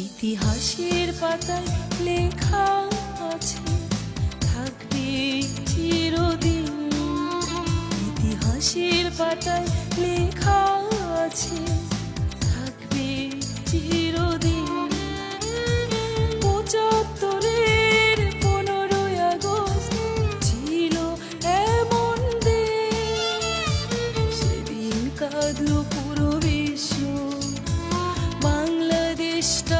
ইতিহাসের পাতায় লেখা আছে, থাকবে চিরদিন। ইতিহাসের পাতায় লেখা আছে, থাকবে চিরদিন। ৭৫-এর ১৫ই আগস্ট ছিল এমন দিন, সেদিন কাঁদলো পুরো বিশ্ব, বাংলাদেশটা